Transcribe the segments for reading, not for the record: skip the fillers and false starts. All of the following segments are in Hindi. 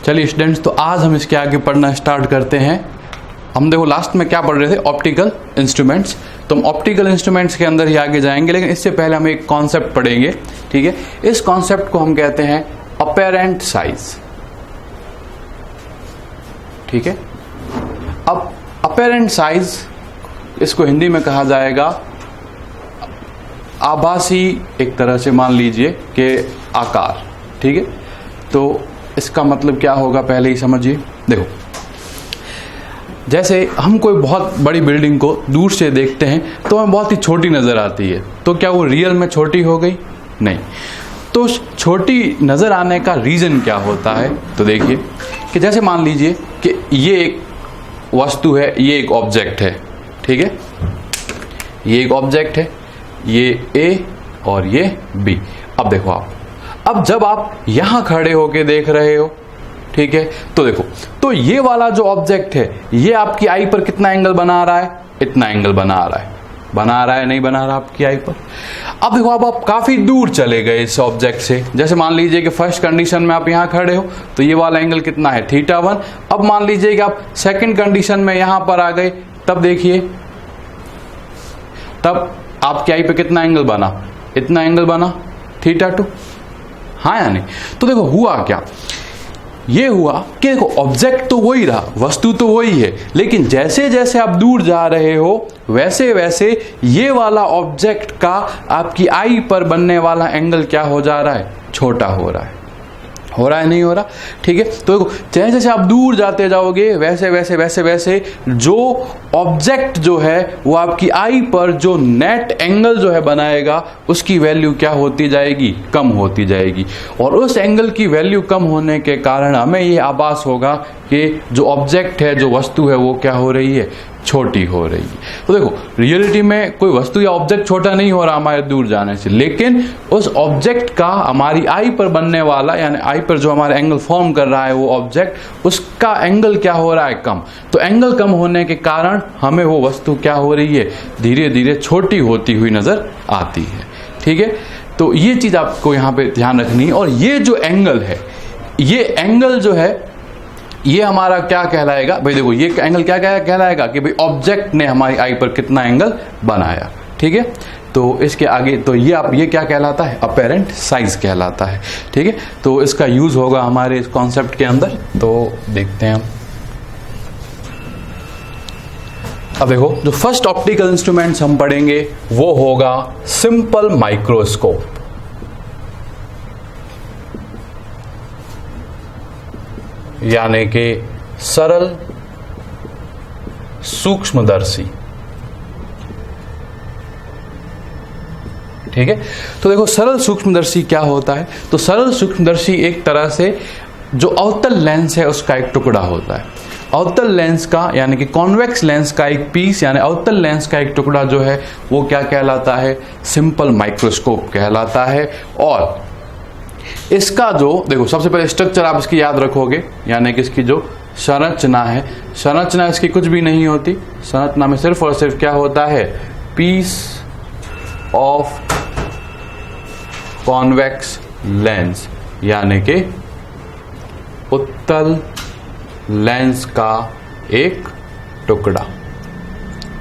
चलिए स्टूडेंट्स, तो आज हम इसके आगे पढ़ना स्टार्ट करते हैं। हम देखो लास्ट में क्या पढ़ रहे थे, ऑप्टिकल इंस्ट्रूमेंट्स। तो हम ऑप्टिकल इंस्ट्रूमेंट्स के अंदर ही आगे जाएंगे, लेकिन इससे पहले हम एक कॉन्सेप्ट पढ़ेंगे। ठीक है, इस कॉन्सेप्ट को हम कहते हैं अपेरेंट साइज। ठीक है, अब अपेरेंट साइज इसको हिंदी में कहा जाएगा आभासी, एक तरह से मान लीजिए कि आकार। ठीक है, तो इसका मतलब क्या होगा पहले ही समझिए। देखो, जैसे हम कोई बहुत बड़ी बिल्डिंग को दूर से देखते हैं तो हमें बहुत ही छोटी नज़र आती है, तो क्या वो रियल में छोटी हो गई? नहीं। तो छोटी नज़र आने का रीज़न क्या होता है? तो देखिए कि जैसे मान लीजिए कि ये एक वस्तु है, ये एक ऑब्जेक्ट है। ठीक है, ये एक ऑब्जेक्ट है, ये ए और ये बी। अब देखो अब जब आप यहां खड़े होके देख रहे हो, ठीक है, तो देखो, तो ये वाला जो ऑब्जेक्ट है ये आपकी आई पर कितना एंगल बना रहा है? इतना एंगल बना रहा है। बना रहा है, नहीं बना रहा आपकी आई पर? अब देखो, अब आप काफी दूर चले गए इस ऑब्जेक्ट से। जैसे मान लीजिए कि फर्स्ट कंडीशन में आप यहां खड़े हो तो ये वाला एंगल कितना है? θ1। अब मान लीजिए कि आप सेकंड कंडीशन में यहां पर आ गए, तब देखिए, तब आपकी आई पे कितना एंगल बना? इतना एंगल बना, θ2। हाँ या नहीं? तो देखो हुआ क्या, ये हुआ कि देखो ऑब्जेक्ट तो वही रहा, वस्तु तो वही है, लेकिन जैसे जैसे आप दूर जा रहे हो वैसे वैसे ये वाला ऑब्जेक्ट का आपकी आई पर बनने वाला एंगल क्या हो जा रहा है? छोटा हो रहा है। हो रहा है, नहीं हो रहा? ठीक है, तो देखो, जैसे जैसे आप दूर जाते जाओगे वैसे वैसे वैसे वैसे जो ऑब्जेक्ट जो है वो आपकी आई पर जो नेट एंगल जो है बनाएगा उसकी वैल्यू क्या होती जाएगी? कम होती जाएगी। और उस एंगल की वैल्यू कम होने के कारण हमें ये आभास होगा कि जो ऑब्जेक्ट है, जो वस्तु है, वो क्या हो रही है? छोटी हो रही है। तो देखो, रियलिटी में कोई वस्तु या ऑब्जेक्ट छोटा नहीं हो रहा हमारे दूर जाने से, लेकिन उस ऑब्जेक्ट का हमारी आई पर बनने वाला, यानी आई पर जो हमारा एंगल फॉर्म कर रहा है वो ऑब्जेक्ट, उसका एंगल क्या हो रहा है? कम। तो एंगल कम होने के कारण हमें वो वस्तु क्या हो रही है? धीरे धीरे छोटी होती हुई नजर आती है। ठीक है, तो ये चीज आपको यहाँ पे ध्यान रखनी है। और ये जो एंगल है, ये एंगल जो है ये हमारा क्या कहलाएगा भाई? देखो, ये एंगल क्या कहलाएगा कि भाई ऑब्जेक्ट ने हमारी आई पर कितना एंगल बनाया। ठीक है, तो इसके आगे तो ये क्या कहलाता है? अपेरेंट साइज कहलाता है। ठीक है, तो इसका यूज होगा हमारे इस कॉन्सेप्ट के अंदर, तो देखते हैं हम। अब देखो, जो फर्स्ट ऑप्टिकल इंस्ट्रूमेंट्स हम पढ़ेंगे वो होगा सिंपल माइक्रोस्कोप। यानी कि सरल सूक्ष्मदर्शी। ठीक है, तो देखो, सरल सूक्ष्मदर्शी क्या होता है? तो सरल सूक्ष्मदर्शी एक तरह से जो अवतल लेंस है उसका एक टुकड़ा होता है। अवतल लेंस का, यानी कि कॉन्वेक्स लेंस का एक पीस, यानी अवतल लेंस का एक टुकड़ा जो है वो क्या कहलाता है? सिंपल माइक्रोस्कोप कहलाता है। और इसका जो देखो, सबसे पहले स्ट्रक्चर आप इसकी याद रखोगे, यानी कि इसकी जो संरचना है, संरचना इसकी कुछ भी नहीं होती। संरचना में सिर्फ और सिर्फ क्या होता है? पीस ऑफ कॉन्वेक्स लेंस, यानी कि उत्तल लेंस का एक टुकड़ा।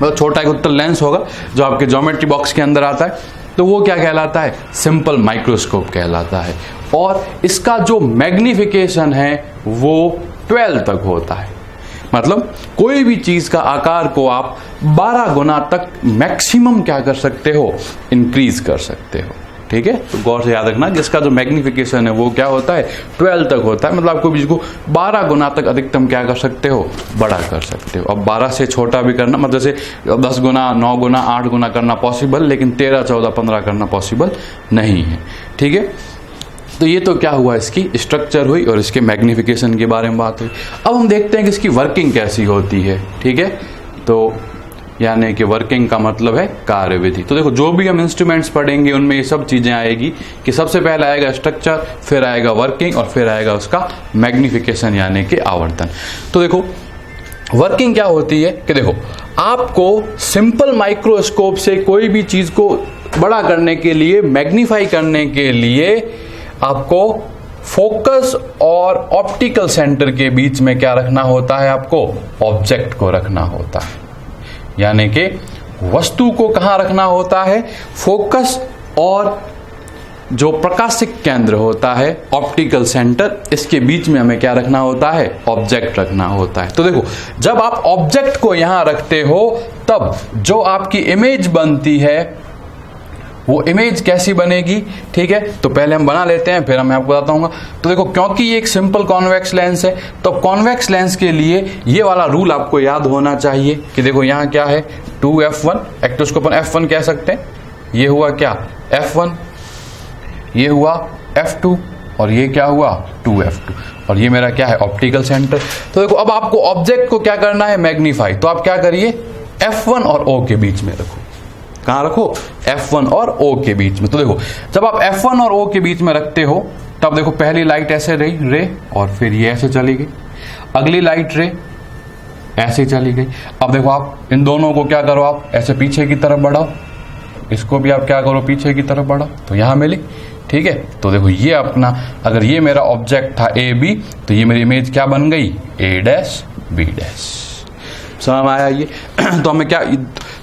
मतलब छोटा एक उत्तल लेंस होगा जो आपके ज्योमेट्री बॉक्स के अंदर आता है, तो वो क्या कहलाता है? सिंपल माइक्रोस्कोप कहलाता है। और इसका जो मैग्निफिकेशन है वो 12 तक होता है। मतलब कोई भी चीज का आकार को आप 12 गुना तक मैक्सिमम क्या कर सकते हो? इंक्रीज कर सकते हो। ठीक है, तो गौर से याद रखना, जिसका जो मैग्निफिकेशन है वो क्या होता है? 12 तक होता है। मतलब आपको इसको 12 गुना तक अधिकतम क्या कर सकते हो? बड़ा कर सकते हो। अब 12 से छोटा भी करना, मतलब जैसे 10 गुना, 9 गुना, 8 गुना करना पॉसिबल, लेकिन 13, 14, 15 करना पॉसिबल नहीं है। ठीक है, तो ये तो क्या हुआ? इसकी स्ट्रक्चर हुई और इसके मैग्निफिकेशन के बारे में बात हुई। अब हम देखते हैं कि इसकी वर्किंग कैसी होती है। ठीक है, तो यानी कि वर्किंग का मतलब है कार्यविधि। तो देखो, जो भी हम इंस्ट्रूमेंट्स पढ़ेंगे उनमें ये सब चीजें आएगी कि सबसे पहले आएगा स्ट्रक्चर, फिर आएगा वर्किंग और फिर आएगा उसका मैग्निफिकेशन, यानी कि आवर्तन। तो देखो, वर्किंग क्या होती है कि देखो, आपको सिंपल माइक्रोस्कोप से कोई भी चीज को बड़ा करने के लिए, मैग्नीफाई करने के लिए आपको फोकस और ऑप्टिकल सेंटर के बीच में क्या रखना होता है, आपको ऑब्जेक्ट को रखना होता है। यानी कि वस्तु को कहां रखना होता है, फोकस और जो प्रकाशिक केंद्र होता है ऑप्टिकल सेंटर, इसके बीच में हमें क्या रखना होता है, ऑब्जेक्ट रखना होता है। तो देखो, जब आप ऑब्जेक्ट को यहां रखते हो तब जो आपकी इमेज बनती है वो इमेज कैसी बनेगी, ठीक है। तो पहले हम बना लेते हैं, फिर मैं आपको बताता हूँ। तो देखो, क्योंकि ये एक सिंपल कॉन्वेक्स लेंस है, तो कॉन्वेक्स लेंस के लिए ये वाला रूल आपको याद होना चाहिए कि देखो यहाँ क्या है, 2f1, एक तो इसको अपन f1 कह सकते हैं, ये हुआ क्या f1, ये हुआ f2 और ये क्या हुआ 2f2, और ये मेरा क्या है ऑप्टिकल सेंटर। तो देखो, अब आपको ऑब्जेक्ट को क्या करना है, मैग्नीफाई। तो आप क्या करिए, f1 और o के बीच में रखो। कहां रखो, f1 और o के बीच में। तो देखो, जब आप f1 और o के बीच में रखते हो तब देखो, पहली लाइट ऐसे रही रे, और फिर ये ऐसे चली गई, अगली लाइट रे ऐसे चली गई। अब देखो, आप इन दोनों को क्या करो, आप ऐसे पीछे की तरफ बढ़ाओ, इसको भी आप क्या करो, पीछे की तरफ बढ़ाओ, तो यहां मिली, ठीक है। तो देखो, ये अपना, अगर ये मेरा ऑब्जेक्ट था ए बी, तो ये मेरी इमेज क्या बन गई, ए डैश बी डैश। समझ में आया ये? तो हमें क्या,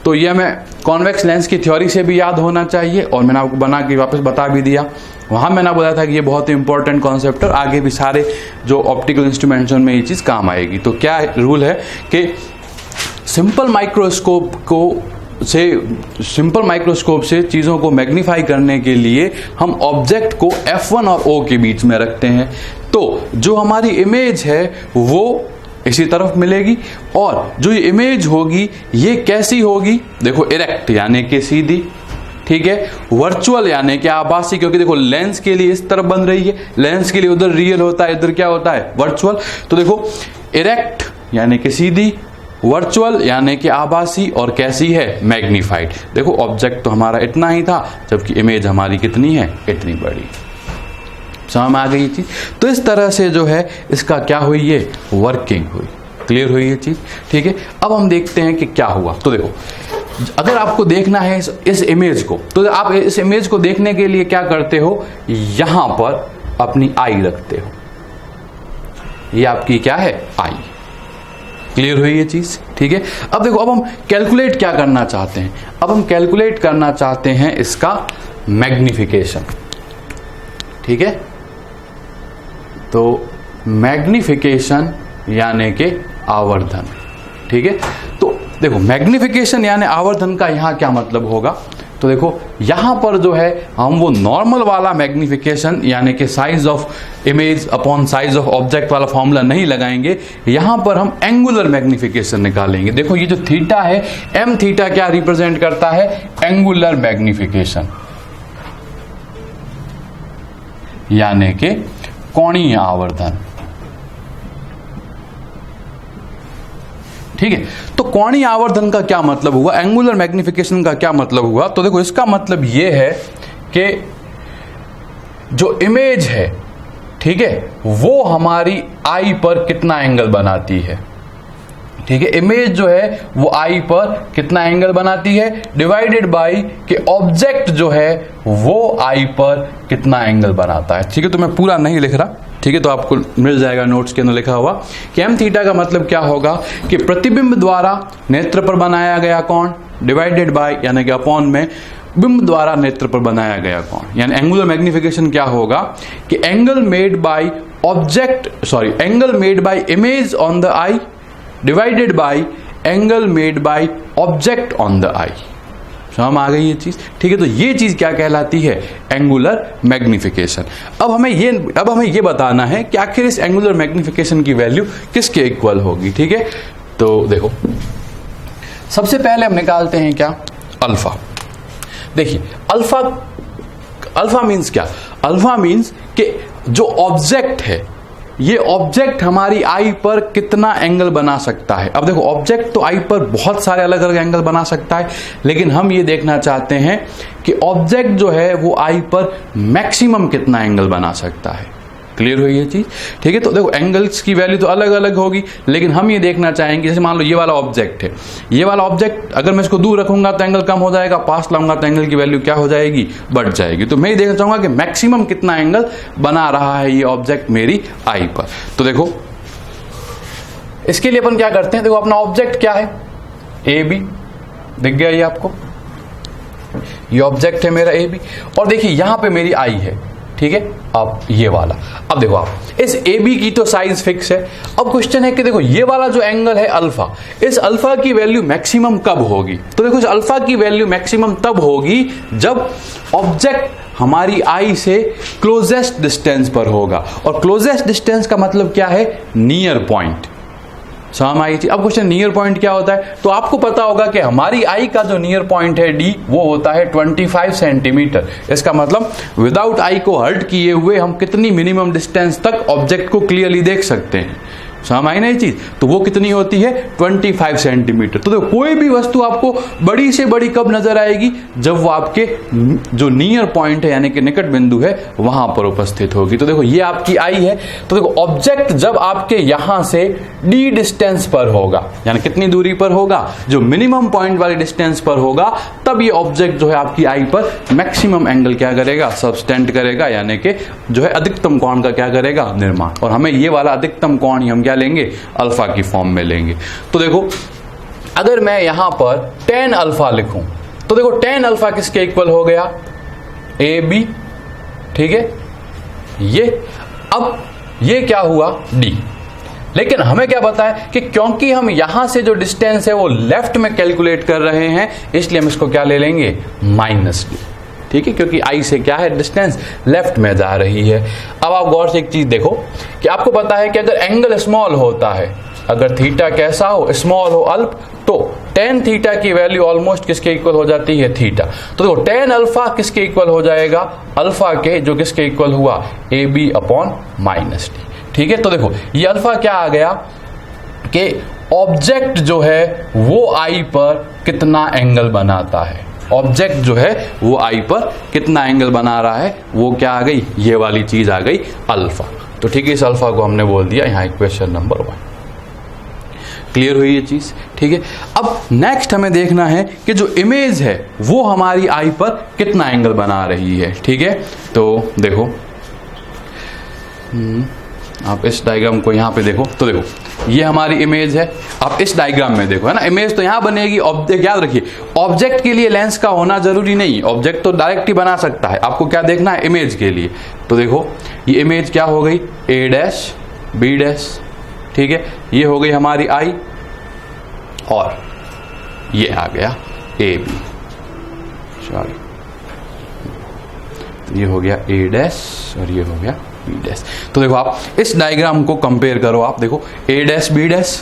तो ये हमें कॉन्वेक्स लेंस की थ्योरी से भी याद होना चाहिए, और मैंने आपको बना के वापस बता भी दिया। वहां मैंने बताया था कि ये बहुत ही इंपॉर्टेंट कॉन्सेप्ट है, आगे भी सारे जो ऑप्टिकल इंस्ट्रूमेंटेशन में ये चीज काम आएगी। तो क्या रूल है कि सिंपल माइक्रोस्कोप से चीज़ों को मैग्नीफाई करने के लिए हम ऑब्जेक्ट को f1 और o के बीच में रखते हैं, तो जो हमारी इमेज है वो इसी तरफ मिलेगी, और जो ये इमेज होगी ये कैसी होगी, देखो इरेक्ट यानी कि सीधी, ठीक है, वर्चुअल यानी कि आभासी, क्योंकि देखो लेंस के लिए इस तरफ बन रही है, लेंस के लिए उधर रियल होता है, इधर क्या होता है वर्चुअल। तो देखो, इरेक्ट यानी कि सीधी, वर्चुअल यानी कि आभासी, और कैसी है, मैग्नीफाइड। देखो, ऑब्जेक्ट तो हमारा इतना ही था, जबकि इमेज हमारी कितनी है, इतनी बड़ी। समझ में आ गई ये चीज? तो इस तरह से जो है इसका क्या हुई, ये वर्किंग हुई, क्लियर हुई ये चीज, ठीक है। अब हम देखते हैं कि क्या हुआ। तो देखो, अगर आपको देखना है इस इमेज को, तो आप इस इमेज को देखने के लिए क्या करते हो, यहां पर अपनी आई रखते हो, ये आपकी क्या है, आई। क्लियर हुई ये चीज, ठीक है। अब देखो, अब हम कैलकुलेट क्या करना चाहते हैं, अब हम कैलकुलेट करना चाहते हैं इसका मैग्निफिकेशन, ठीक है। तो मैग्निफिकेशन यानी कि आवर्धन, ठीक है। तो देखो, मैग्निफिकेशन यानी आवर्धन का यहां क्या मतलब होगा, तो देखो यहां पर जो है हम वो नॉर्मल वाला मैग्निफिकेशन यानी कि size of image upon size of object वाला फॉर्मूला नहीं लगाएंगे, यहां पर हम एंगुलर मैग्निफिकेशन निकालेंगे। देखो, ये जो थीटा है, एम थीटा क्या रिप्रेजेंट करता है, एंगुलर मैग्निफिकेशन यानी कि कोणीय आवर्धन, ठीक है। तो कोणीय आवर्धन का क्या मतलब हुआ, एंगुलर मैग्निफिकेशन का क्या मतलब हुआ, तो देखो इसका मतलब यह है कि जो इमेज है, ठीक है, वो हमारी आई पर कितना एंगल बनाती है, ठीक है। इमेज जो है वो आई पर कितना एंगल बनाती है, डिवाइडेड बाय कि ऑब्जेक्ट जो है वो आई पर कितना एंगल बनाता है, ठीक है। तो मैं पूरा नहीं लिख रहा, ठीक है, तो आपको मिल जाएगा नोट्स के अंदर लिखा हुआ कि एम थीटा का मतलब क्या होगा कि प्रतिबिंब द्वारा नेत्र पर बनाया गया कोण डिवाइडेड बाय यानी कि अपॉन में बिंब द्वारा नेत्र पर बनाया गया कोण, यानी एंगुलर मैग्निफिकेशन क्या होगा कि angle made by angle made by image on the eye divided by angle made by object on the eye. समझ आ गई ये चीज, ठीक है। तो ये चीज क्या कहलाती है, एंगुलर मैग्निफिकेशन। अब हमें ये बताना है कि आखिर इस एंगुलर मैग्निफिकेशन की वैल्यू किसके इक्वल होगी, ठीक है। तो देखो, सबसे पहले हम निकालते हैं क्या, अल्फा। देखिए, अल्फा मीन्स क्या, अल्फा मीन्स कि जो ऑब्जेक्ट है, ये ऑब्जेक्ट हमारी आई पर कितना एंगल बना सकता है। अब देखो, ऑब्जेक्ट तो आई पर बहुत सारे अलग अलग एंगल बना सकता है, लेकिन हम ये देखना चाहते हैं कि ऑब्जेक्ट जो है वो आई पर मैक्सिमम कितना एंगल बना सकता है, क्लियर हुई ये चीज? ठीक है, तो देखो एंगल्स की वैल्यू तो अलग अलग होगी, लेकिन हम ये देखना चाहेंगे, जैसे मान लो ये वाला ऑब्जेक्ट है, ये वाला ऑब्जेक्ट अगर मैं इसको दूर रखूंगा तो एंगल कम हो जाएगा, पास लाऊंगा तो एंगल की वैल्यू क्या हो जाएगी, बढ़ जाएगी। तो मैं ये देखना चाहूंगा कि मैक्सिमम कितना एंगल बना रहा है ये ऑब्जेक्ट मेरी आई पर। तो देखो इसके लिए अपन क्या करते हैं, देखो अपना ऑब्जेक्ट क्या है, ए बी, दिख गया ये आपको, ये ऑब्जेक्ट है मेरा ए बी, और देखिए यहां पे मेरी आई है, ठीक है, अब ये वाला। अब देखो आप इस ए बी की तो साइज फिक्स है। अब क्वेश्चन है कि देखो ये वाला जो एंगल है अल्फा, इस अल्फा की वैल्यू मैक्सिमम कब होगी? तो देखो इस अल्फा की वैल्यू मैक्सिमम तब होगी जब ऑब्जेक्ट हमारी आई से क्लोजेस्ट डिस्टेंस पर होगा, और क्लोजेस्ट डिस्टेंस का मतलब क्या है, नियर पॉइंट। समझ आई थी? अब क्वेश्चन नियर पॉइंट क्या होता है, तो आपको पता होगा कि हमारी आई का जो नियर पॉइंट है डी, वो होता है 25 सेंटीमीटर। इसका मतलब विदाउट आई को हर्ट किए हुए हम कितनी मिनिमम डिस्टेंस तक ऑब्जेक्ट को क्लियरली देख सकते हैं। समझ आई ना ये चीज? तो वो कितनी होती है, 25 सेंटीमीटर। तो देखो कोई भी वस्तु आपको बड़ी से बड़ी कब नजर आएगी, जब वो आपके जो नियर पॉइंट है यानी कि निकट बिंदु है वहां पर उपस्थित होगी। तो देखो ये आपकी आई है, तो देखो ऑब्जेक्ट जब आपके यहां से डी डिस्टेंस पर होगा, यानी कितनी दूरी पर होगा, जो मिनिमम पॉइंट वाली डिस्टेंस पर होगा, तब ये ऑब्जेक्ट जो है आपकी आई पर मैक्सिमम एंगल क्या करेगा, सबस्टेंड करेगा, यानी कि जो है अधिकतम कोण का क्या करेगा, निर्माण। और हमें ये वाला अधिकतम कोण ही हम क्या लेंगे, अल्फा की फॉर्म में लेंगे। तो देखो अगर मैं यहां पर tan अल्फा लिखूं, तो देखो tan अल्फा किसके इक्वल हो गया, ए बी, ठीक है, ये। अब ये क्या हुआ, डी। लेकिन हमें क्या पता है कि क्योंकि हम यहां से जो डिस्टेंस है वो लेफ्ट में कैलकुलेट कर रहे हैं, इसलिए हम इसको क्या ले लेंगे, माइनस डी, ठीक है, क्योंकि आई से क्या है, डिस्टेंस लेफ्ट में जा रही है। अब आप गौर से एक चीज देखो कि आपको पता है कि अगर एंगल स्मॉल होता है, अगर थीटा कैसा हो, स्मॉल हो, अल्प, तो tan थीटा की वैल्यू ऑलमोस्ट किसके इक्वल हो जाती है, थीटा। तो देखो tan अल्फा किसके इक्वल हो जाएगा, अल्फा के, जो किसके इक्वल हुआ, A B upon minus D, ठीक है। तो देखो ये अल्फा क्या आ गया कि ऑब्जेक्ट जो है वो आई पर कितना एंगल बनाता है, ऑब्जेक्ट जो है वो आई पर कितना एंगल बना रहा है, वो क्या आ गई, ये वाली चीज आ गई, अल्फा। तो ठीक है, इस अल्फा को हमने बोल दिया यहाँ इक्वेशन नंबर 1। क्लियर हुई ये चीज? ठीक है। अब नेक्स्ट हमें देखना है कि जो इमेज है वो हमारी आई पर कितना एंगल बना रही है, ठीक है। तो देखो आप इस डायग्राम को यहाँ पे देखो, तो देखो ये हमारी इमेज है, आप इस डायग्राम में देखो, है ना, इमेज तो यहाँ बनेगी। ऑब्जेक्ट याद रखिए, ऑब्जेक्ट के लिए लेंस का होना जरूरी नहीं, ऑब्जेक्ट तो डायरेक्ट ही बना सकता है, आपको क्या देखना है, इमेज के लिए। तो देखो ये इमेज क्या हो गई, ए डैश बी डैश, ठीक है, ये हो गई हमारी आई, और ये आ गया ए बी, सॉरी ये हो गया ए डैश और ये हो गया बी डैश। तो देखो आप इस डायग्राम को कंपेयर करो, आप देखो ए डैश बी डैश,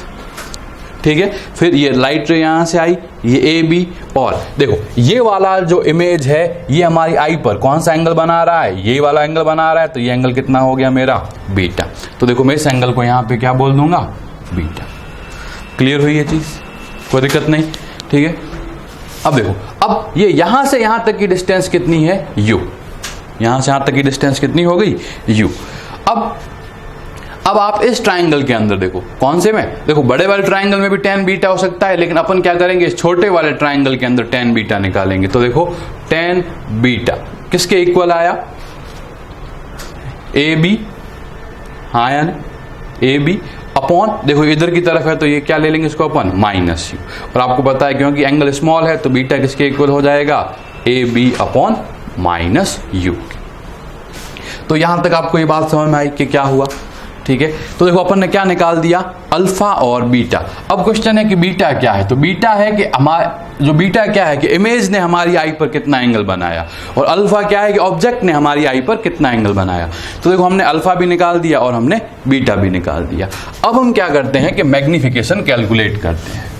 ठीक है, फिर ये लाइट रे यहां से आई, ये ए बी, और देखो ये वाला जो इमेज है ये हमारी आई पर कौन सा एंगल बना रहा है, ये वाला एंगल बना रहा है, तो ये एंगल कितना हो गया मेरा, बीटा। तो देखो मैं इस एंगल को यहां पे क्या बोल दूंगा, बीटा। क्लियर हुई ये चीज, कोई दिक्कत नहीं, ठीक है। अब देखो, अब ये यहां से यहां तक की डिस्टेंस कितनी है, यू, यहां से यहां तक की डिस्टेंस कितनी हो गई, यू। अब आप इस ट्राइंगल के अंदर देखो, कौन से में, देखो बड़े वाले ट्राइंगल में भी tan बीटा हो सकता है, लेकिन अपन क्या करेंगे, इस छोटे वाले ट्राइंगल के अंदर tan बीटा निकालेंगे। तो देखो tan बीटा किसके इक्वल आया, ए बी, हाँ यानी ए बी अपॉन, देखो इधर की तरफ है तो ये क्या ले लेंगे इसको अपन, माइनस यू। और आपको पता है क्योंकि एंगल स्मॉल है तो बीटा किसके इक्वल हो जाएगा, A B upon minus U. तो यहां तक आपको ये बात समझ में आई कि क्या हुआ, ठीक है। तो देखो अपन ने क्या निकाल दिया, अल्फा और बीटा। अब क्वेश्चन है कि बीटा क्या है, तो बीटा है कि हमारा जो बीटा क्या है कि इमेज ने हमारी आई पर कितना एंगल बनाया, और अल्फा क्या है कि ऑब्जेक्ट ने हमारी आई पर कितना एंगल बनाया। तो देखो हमने अल्फा भी निकाल दिया और हमने बीटा भी निकाल दिया। अब हम क्या करते हैं कि मैग्निफिकेशन कैलकुलेट करते हैं,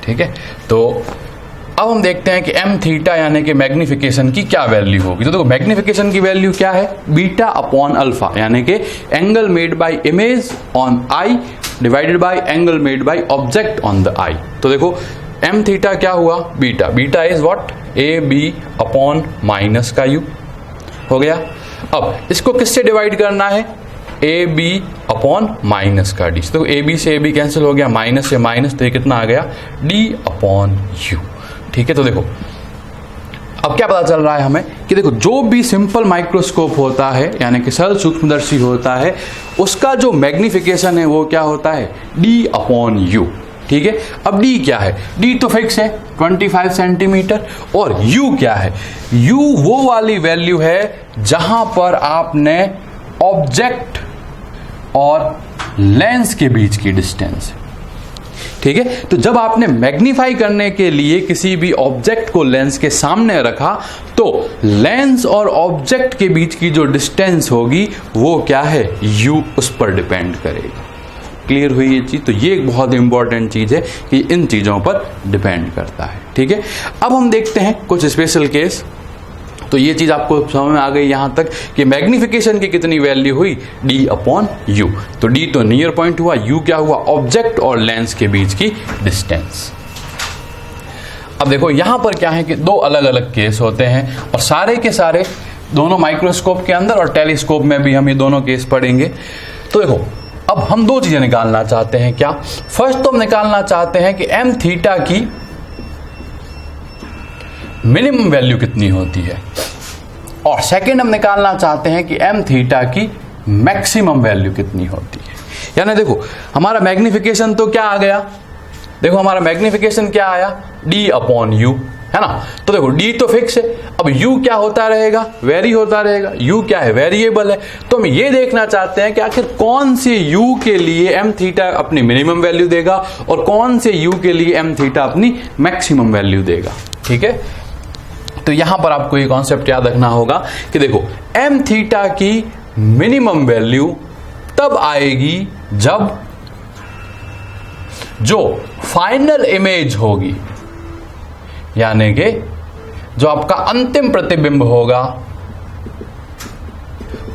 ठीक है। तो अब हम देखते हैं कि एम थीटा यानी कि मैग्निफिकेशन की क्या वैल्यू होगी। तो देखो मैग्निफिकेशन की वैल्यू क्या है, बीटा अपॉन अल्फा, यानी कि angle made by image on eye divided by angle made by object on the eye. तो देखो एम थीटा क्या हुआ, beta, beta is what, a B upon minus का यू हो गया। अब इसको किससे डिवाइड करना है, ए बी अपॉन माइनस का डी। तो ए बी से ए बी कैंसिल हो गया, माइनस से माइनस, तो ये कितना आ गया, डी अपॉन यू। ठीक है, तो देखो अब क्या पता चल रहा है हमें कि देखो जो भी सिंपल माइक्रोस्कोप होता है यानी कि सरल सूक्ष्मदर्शी होता है, उसका जो मैग्निफिकेशन है वो क्या होता है, डी अपॉन यू। ठीक है, अब डी क्या है, डी तो फिक्स है 25 सेंटीमीटर, और यू क्या है, यू वो वाली वैल्यू है जहां पर आपने ऑब्जेक्ट और लेंस के बीच की डिस्टेंस। ठीक है, तो जब आपने मैग्नीफाई करने के लिए किसी भी ऑब्जेक्ट को लेंस के सामने रखा, तो लेंस और ऑब्जेक्ट के बीच की जो डिस्टेंस होगी वो क्या है, यू, उस पर डिपेंड करेगा। क्लियर हुई ये चीज? तो ये एक बहुत इंपॉर्टेंट चीज है कि इन चीजों पर डिपेंड करता है। ठीक है, अब हम देखते हैं कुछ स्पेशल केस। तो ये चीज आपको समझ में आ गई यहां तक कि मैग्निफिकेशन की कितनी वैल्यू हुई, डी अपॉन यू। तो डी तो नियर पॉइंट हुआ, यू क्या हुआ, ऑब्जेक्ट और लेंस के बीच की डिस्टेंस। अब देखो यहां पर क्या है कि दो अलग अलग केस होते हैं, और सारे के सारे दोनों माइक्रोस्कोप के अंदर और टेलीस्कोप में भी हम ये दोनों केस पढ़ेंगे। तो देखो अब हम दो चीजें निकालना चाहते हैं। क्या, फर्स्ट तो हम निकालना चाहते हैं कि एम थीटा की मिनिमम वैल्यू कितनी होती है, और सेकंड हम निकालना चाहते हैं कि एम थीटा की मैक्सिमम वैल्यू कितनी होती है। यानी देखो हमारा मैग्निफिकेशन तो क्या आ गया, देखो हमारा मैग्निफिकेशन क्या आया, डी अपॉन यू, है ना। तो देखो डी तो फिक्स है, अब यू क्या होता रहेगा, वेरी होता रहेगा। यू क्या है, वेरिएबल है। तो हम ये देखना चाहते हैं कि आखिर कौन से यू के लिए एम थीटा अपनी मिनिमम वैल्यू देगा और कौन से यू के लिए एम थीटा अपनी मैक्सिमम वैल्यू देगा। ठीक है, तो यहां पर आपको ये कॉन्सेप्ट याद रखना होगा कि देखो एम थीटा की मिनिमम वैल्यू तब आएगी जब जो फाइनल इमेज होगी, यानी कि जो आपका अंतिम प्रतिबिंब होगा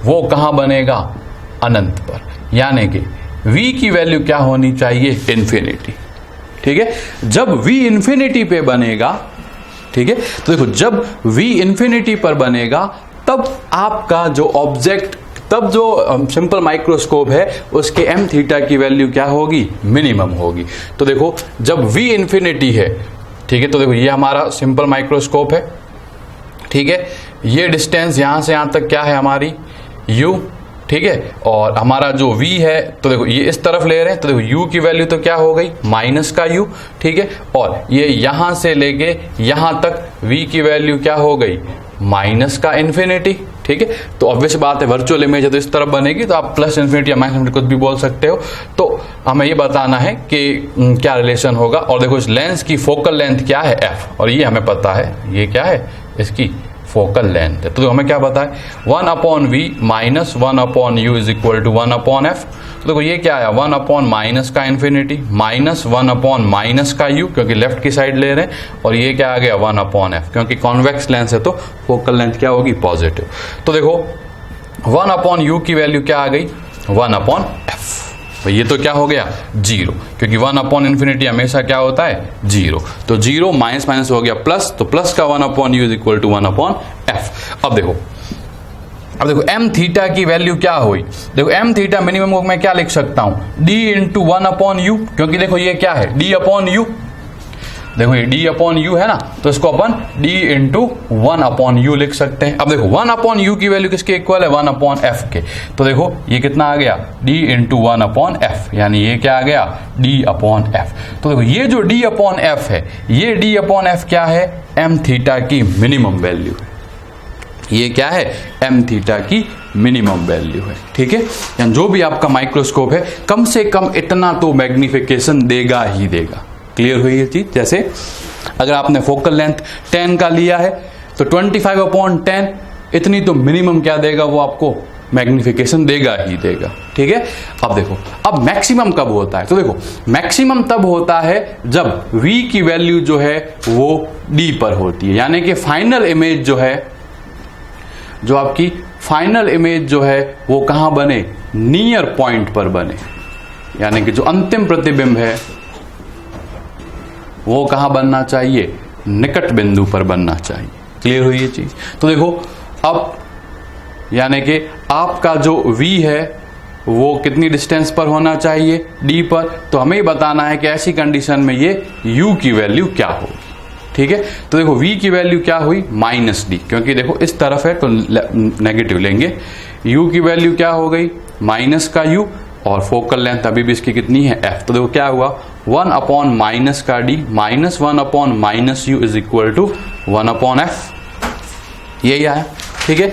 वो कहां बनेगा, अनंत पर, यानी कि v की वैल्यू क्या होनी चाहिए, इन्फिनिटी। ठीक है, जब v इन्फिनिटी पे बनेगा, ठीक है, तो देखो जब v इन्फिनिटी पर बनेगा तब आपका जो ऑब्जेक्ट, तब जो सिंपल माइक्रोस्कोप है उसके एम थीटा की वैल्यू क्या होगी, मिनिमम होगी। तो देखो जब v इन्फिनिटी है, ठीक है, तो देखो ये हमारा सिंपल माइक्रोस्कोप है। ठीक है, ये डिस्टेंस यहां से यहां तक क्या है हमारी, u। ठीक है, और हमारा जो v है, तो देखो ये इस तरफ ले रहे हैं, तो देखो u की वैल्यू तो क्या हो गई, माइनस का u। ठीक है, और ये यहां से लेके यहां तक v की वैल्यू क्या हो गई, माइनस का इन्फिनिटी। ठीक है, तो ऑब्वियस बात है वर्चुअल इमेज है तो इस तरफ बनेगी, तो आप प्लस इन्फिनिटी या माइनस इन्फिनिटी कुछ भी बोल सकते हो। तो हमें ये बताना है कि क्या रिलेशन होगा। और देखो इस लेंस की फोकल लेंथ क्या है, f, और ये हमें पता है, ये क्या है, इसकी फोकल लेंथ है। तो हमें क्या पता है, 1 upon V minus 1 upon U is equal to 1 upon F. तो देखो ये क्या आया, 1 अपॉन माइनस का इन्फिनिटी माइनस 1 अपॉन माइनस का यू, क्योंकि लेफ्ट की साइड ले रहे हैं, और ये क्या आ गया 1 अपॉन एफ, क्योंकि कॉन्वेक्स लेंस है तो फोकल लेंथ क्या होगी, पॉजिटिव। तो देखो 1 अपॉन यू की वैल्यू क्या आ गई, 1 अपॉन एफ। तो ये तो क्या हो गया, 0, क्योंकि 1 अपॉन इन्फिनिटी हमेशा क्या होता है, 0। तो 0 माइनस माइनस हो गया प्लस, तो प्लस का 1 upon U is equal to 1 upon F. अब देखो एम थीटा की वैल्यू क्या हुई, देखो एम थीटा मिनिमम को मैं क्या लिख सकता हूं, डी इंटू 1 अपॉन यू, क्योंकि देखो ये क्या है, डी अपॉन यू। देखो ये डी अपॉन यू है ना, तो इसको अपन डी इंटू 1 अपॉन यू लिख सकते हैं। अब देखो 1 अपॉन यू की वैल्यू किसके इक्वल है, 1 अपॉन एफ के। तो देखो ये कितना आ गया, डी इंटू 1 अपॉन एफ, यानी ये क्या आ गया, डी अपॉन एफ। तो देखो ये जो डी अपॉन एफ है, ये डी अपॉन एफ क्या है, एम थीटा की मिनिमम वैल्यू है। ये क्या है, एम थीटा की मिनिमम वैल्यू है। ठीक है, यानी जो भी आपका माइक्रोस्कोप है कम से कम इतना तो मैग्निफिकेशन देगा ही देगा। क्लियर हुई ये चीज। जैसे अगर आपने फोकल लेंथ 10 का लिया है तो 25 अपॉन 10 इतनी तो मिनिमम क्या देगा, वो आपको मैग्निफिकेशन देगा ही देगा। ठीक है, अब देखो अब मैक्सिमम कब होता है, तो देखो मैक्सिमम तब होता है जब v की वैल्यू जो है वो d पर होती है, यानी कि फाइनल इमेज जो है, जो आपकी फाइनल इमेज जो है वो कहां बने, नियर पॉइंट पर बने, यानी कि जो अंतिम प्रतिबिंब है वो कहां बनना चाहिए, निकट बिंदु पर बनना चाहिए। क्लियर हुई ये चीज। तो देखो अब यानी कि आपका जो v है वो कितनी डिस्टेंस पर होना चाहिए, d पर। तो हमें ही बताना है कि ऐसी कंडीशन में ये u की वैल्यू क्या होगी। ठीक है, तो देखो v की वैल्यू क्या हुई -d, क्योंकि देखो इस तरफ है तो नेगेटिव लेंगे। u की वैल्यू क्या हो गई, माइनस का u, और फोकल लेंथ अभी भी इसकी कितनी है f। तो देखो क्या हुआ, 1 अपॉन माइनस का d minus 1 upon minus u is equal to 1 upon f, यही आया। ठीक है,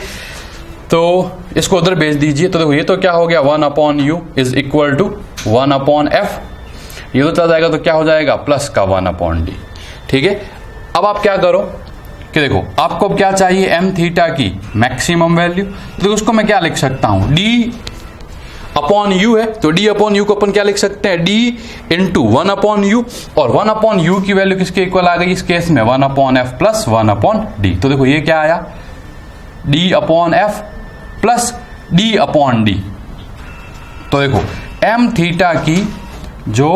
तो इसको उधर भेज दीजिए। तो देखो ये तो क्या हो गया, 1 upon u is equal to 1 upon f, ये तो चला जाएगा तो क्या हो जाएगा, प्लस का 1 अपॉन d। ठीक है, अब आप क्या करो कि देखो आपको क्या चाहिए, m थीटा की मैक्सिमम वैल्यू। तो देखो उसको मैं क्या लिख सकता हूं, d अपॉन u है, तो d अपॉन u को अपन क्या लिख सकते हैं, d इंटू 1 अपॉन u, और 1 अपॉन u की वैल्यू किसके इक्वल आ गई इस केस में, 1 upon f plus 1 upon d। तो देखो ये क्या आया, d upon f plus d upon d। तो देखो m थीटा की जो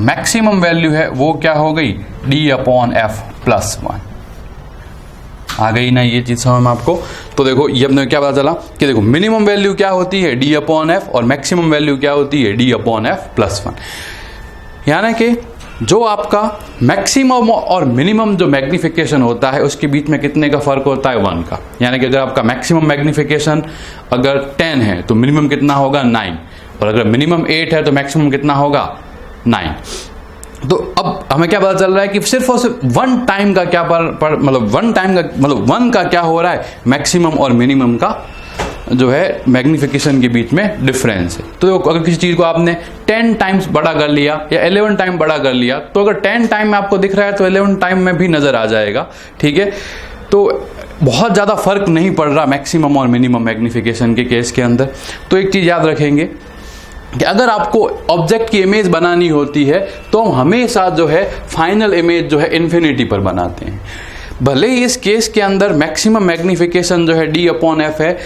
मैक्सिमम वैल्यू है वो क्या हो गई, d अपॉन f प्लस 1। आ गई ना ये चीज समझ में आपको। तो देखो ये अपने क्या पता चला कि देखो मिनिमम वैल्यू क्या होती है, d अपॉन f, और मैक्सिमम वैल्यू क्या होती है, d अपॉन f प्लस 1। यानी कि जो आपका मैक्सिमम और मिनिमम जो मैग्निफिकेशन होता है उसके बीच में कितने का फर्क होता है, 1 का। यानी कि अगर आपका मैक्सिमम मैग्निफिकेशन अगर 10 है तो मिनिमम कितना होगा, 9, और अगर मिनिमम 8 है तो मैक्सिमम कितना होगा, 9। तो अब हमें क्या पता चल रहा है कि सिर्फ और सिर्फ 1 टाइम का क्या मतलब 1 टाइम का मतलब 1 का क्या हो रहा है, मैक्सिमम और मिनिमम का जो है मैग्निफिकेशन के बीच में डिफरेंस है। तो अगर किसी चीज को आपने 10 टाइम्स बड़ा कर लिया या 11 टाइम बड़ा कर लिया, तो अगर 10 टाइम में आपको दिख रहा है तो 11 टाइम में भी नजर आ जाएगा। ठीक है, तो बहुत ज्यादा फर्क नहीं पड़ रहा मैक्सिमम और मिनिमम मैग्निफिकेशन के केस के अंदर। तो एक चीज याद रखेंगे कि अगर आपको ऑब्जेक्ट की इमेज बनानी होती है तो हम हमेशा जो है फाइनल इमेज जो है इन्फिनिटी पर बनाते हैं। भले ही इस केस के अंदर मैक्सिमम मैग्निफिकेशन जो है d अपॉन f है,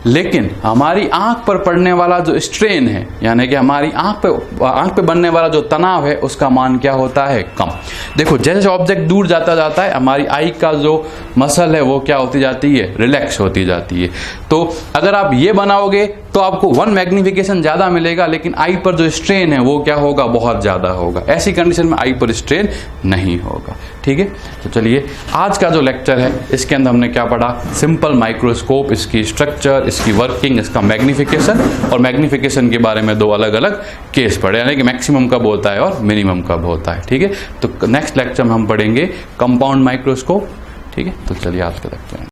लेकिन हमारी आंख पर पड़ने वाला जो स्ट्रेन है, यानी कि हमारी आंख पे बनने वाला जो तनाव है, उसका मान क्या होता है, कम। देखो जैसे ऑब्जेक्ट दूर जाता जाता है हमारी आई का जो मसल है वो क्या होती जाती है, रिलैक्स होती जाती है। तो अगर आप ये बनाओगे तो आपको 1 मैग्निफिकेशन ज्यादा मिलेगा, लेकिन आई पर जो स्ट्रेन है वो क्या होगा, बहुत ज्यादा होगा। ऐसी कंडीशन में आई पर स्ट्रेन नहीं होगा। ठीक है, तो चलिए आज का जो लेक्चर है इसके अंदर हमने क्या पढ़ा, सिंपल माइक्रोस्कोप, इसकी स्ट्रक्चर, इसकी वर्किंग, इसका मैग्निफिकेशन, और मैग्निफिकेशन के बारे में 2 अलग अलग केस पढ़े, यानी कि मैक्सिमम कब होता है और मिनिमम कब होता है। ठीक है, तो नेक्स्ट लेक्चर में हम पढ़ेंगे कंपाउंड माइक्रोस्कोप। ठीक है, तो चलिए आज का लेक्चर